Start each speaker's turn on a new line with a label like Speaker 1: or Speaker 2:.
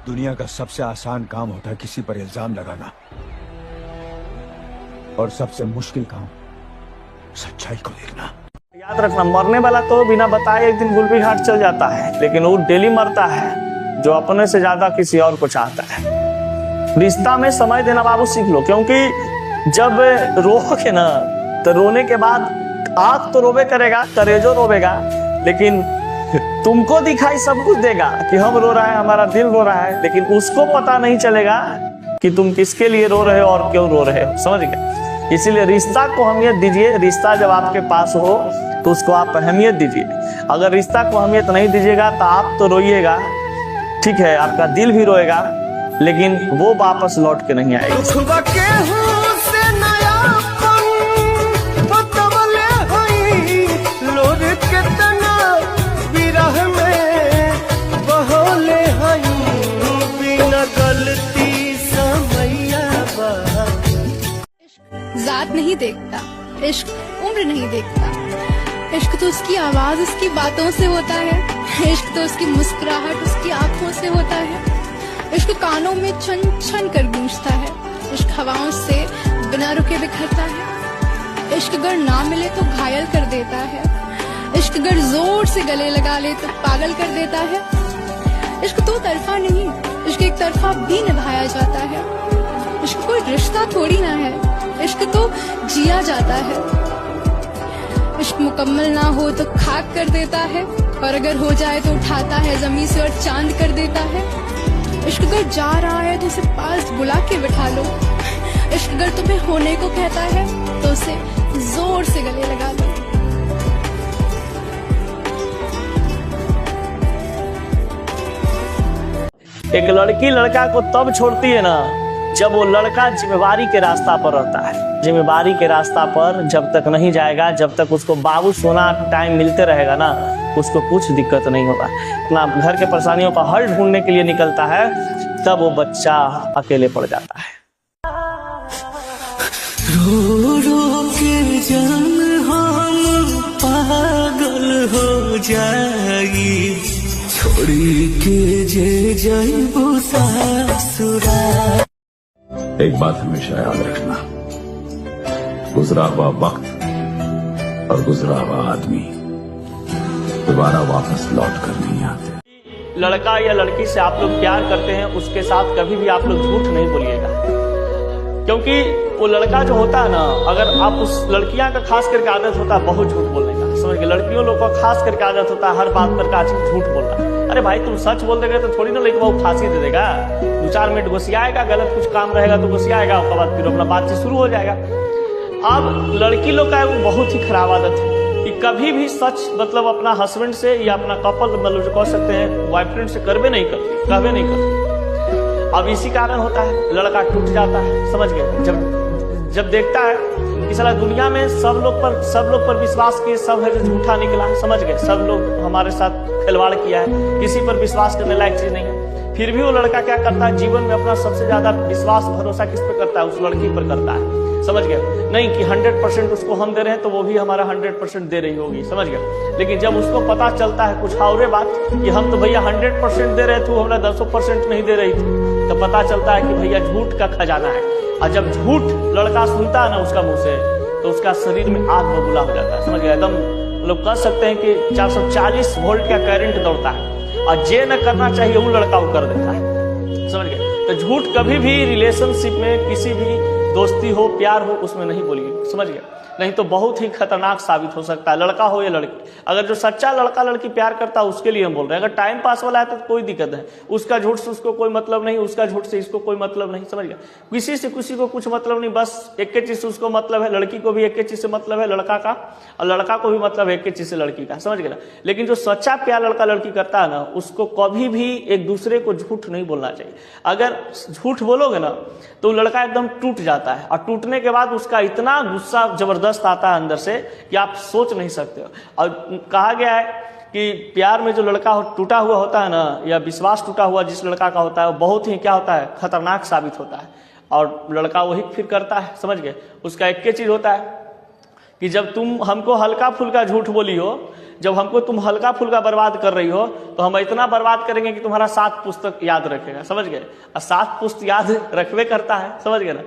Speaker 1: दुनिया का सबसे आसान काम होता है किसी पर इल्जाम लगाना, और सबसे मुश्किल काम सच्चाई को देखना।
Speaker 2: याद रखना, मरने वाला तो बिना बताए एक दिन गुलबी घाट चल जाता है, लेकिन वो डेली मरता है जो अपने से ज्यादा किसी और को चाहता है। रिश्ता में समय देना बाबू सीख लो, क्योंकि जब रोओगे ना तो रोने के बाद आँख तो रोबे करेगा, करेजो रोवेगा, लेकिन तुमको दिखाई सब कुछ देगा कि हम रो रहे हैं, हमारा दिल रो रहा है, लेकिन उसको पता नहीं चलेगा कि तुम किसके लिए रो रहे हो और क्यों रो रहे हो। समझ गए? इसीलिए रिश्ता को अहमियत दीजिए। रिश्ता जब आपके पास हो तो उसको आप अहमियत दीजिए। अगर रिश्ता को अहमियत नहीं दीजिएगा तो आप तो रोइएगा, ठीक है, आपका दिल भी रोएगा, लेकिन वो वापस लौट के नहीं आएगा।
Speaker 3: जात नहीं देखता, इश्क उम्र नहीं देखता। इश्क तो उसकी आवाज, उसकी बातों से होता है। इश्क तो उसकी मुस्कुराहट, उसकी आंखों से होता है। इश्क कानों में छन छन कर गूंजता है। इश्क हवाओं से बिना रुके बिखरता है। इश्क अगर ना मिले तो घायल कर देता है। इश्क अगर जोर से गले लगा ले तो पागल कर देता है। इश्क दो तरफा नहीं, इश्क एक तरफा भी निभाया जाता है। इश्क कोई रिश्ता थोड़ी ना है, इश्क तो जिया जाता है। इश्क मुकम्मल ना हो तो खाक कर देता है, और अगर हो जाए तो उठाता है जमीन से और चांद कर देता है। इश्क अगर जा रहा है तो उसे पास बुला के बिठा लो। इश्क अगर तुम्हें होने को कहता है तो उसे जोर से गले लगा लो।
Speaker 2: एक लड़की लड़का को तब छोड़ती है ना जब वो लड़का जिम्मेवारी के रास्ता पर रहता है। जिम्मेवारी के रास्ता पर जब तक नहीं जाएगा, जब तक उसको बाबू सोना टाइम मिलते रहेगा ना, उसको कुछ दिक्कत नहीं होगा। अपना घर के परेशानियों का हल ढूंढने के लिए निकलता है, तब वो बच्चा अकेले पड़ जाता है।
Speaker 4: रो रो के जान हम पागल हो जाई, छोड़ी के जे जाइबो ससुराल।
Speaker 5: एक बात हमेशा याद रखना, गुजरा हुआ वक्त और गुजरा हुआ आदमी दोबारा वापस लौट कर नहीं आते।
Speaker 2: लड़का या लड़की से आप लोग प्यार करते हैं, उसके साथ कभी भी आप लोग झूठ नहीं बोलिएगा, क्योंकि वो लड़का जो होता है ना, अगर आप उस लड़कियां का खास करके आदत होता है बहुत झूठ बोलने का। समझ के? लड़कियों लोग का खास करके आदत होता है हर बात पर का झूठ बोलना। अरे भाई, तुम सच बोल देगा तो थोड़ी ना लेकिन वो फांसी दे देगा। 2-4 मिनट घुसियाएगा, गलत कुछ काम रहेगा तो घुसियाएगा, उसके बाद फिर अपना बातचीत शुरू हो जाएगा। अब लड़की लोग का वो बहुत ही खराब आदत है कि कभी भी सच मतलब अपना हस्बैंड से या अपना कपल मतलब जो कह सकते हैं बॉयफ्रेंड से कहवे नहीं करती। अब इसी कारण होता है लड़का टूट जाता है। समझ गए? जब देखता है कि साला दुनिया में सब लोग पर विश्वास किए, सब है जो झूठा निकला। समझ गए? सब लोग हमारे साथ खिलवाड़ किया है, किसी पर विश्वास करने लायक चीज नहीं है। फिर भी वो लड़का क्या करता है, जीवन में अपना सबसे ज्यादा विश्वास भरोसा किस पे करता है? उस लड़की पर करता है। समझ गए? नहीं कि 100% उसको हम दे रहे हैं तो वो भी हमारा 100% दे रही होगी। समझ गए? लेकिन जब उसको पता चलता है कुछ और बात कि हम तो भैया 100% दे रहे थे, हमारा 10% नहीं दे रही थी, तो पता चलता है कि भैया झूठ का खजाना है। और जब झूठ लड़का सुनता है ना उसका मुंह से, तो उसका शरीर में आग बबूला हो जाता है। समझ गए? एकदम लोग कह सकते हैं कि 440 वोल्ट का करंट दौड़ता है, और जे न करना चाहिए वो लड़का वो कर देता है। समझ गए? तो झूठ कभी भी रिलेशनशिप में, किसी भी दोस्ती हो, प्यार हो, उसमें नहीं बोलिए। समझ गए? नहीं तो बहुत ही खतरनाक साबित हो सकता है, लड़का हो या लड़की। अगर जो सच्चा लड़का लड़की प्यार करता है उसके लिए हम बोल रहे हैं। अगर टाइम पास वाला है तो कोई दिक्कत है, उसका झूठ से उसको कोई मतलब नहीं, उसका झूठ से इसको कोई मतलब नहीं। समझ गया? किसी से किसी को कुछ मतलब नहीं, बस एक ही चीज से उसको मतलब है। लड़की को भी एक ही चीज से मतलब है, लड़का का, और लड़का को भी मतलब है एक ही चीज से, लड़की का। समझ गया? लेकिन जो सच्चा प्यार लड़का लड़की करता है ना, उसको कभी भी एक दूसरे को झूठ नहीं बोलना चाहिए। अगर झूठ बोलोगे ना तो लड़का एकदम टूट जाता है, और टूटने के बाद उसका इतना गुस्सा जबरदस्त आता है अंदर से कि आप सोच नहीं सकते हो। और कहा गया है कि प्यार में जो लड़का टूटा हुआ होता है ना, या विश्वास टूटा हुआ जिस लड़का का होता है, वो बहुत ही क्या होता है, खतरनाक साबित होता है। और लड़का वही फिर करता है। समझ गए? उसका एक ही चीज होता है कि जब तुम हमको हल्का फुल्का झूठ बोली हो, जब हमको तुम हल्का फुल्का बर्बाद कर रही हो तो हम इतना बर्बाद करेंगे कि तुम्हारा 7 पुस्तक याद रखेगा, समझ गए। और 7 पुस्तक याद रखवे करता है, समझ गए ना।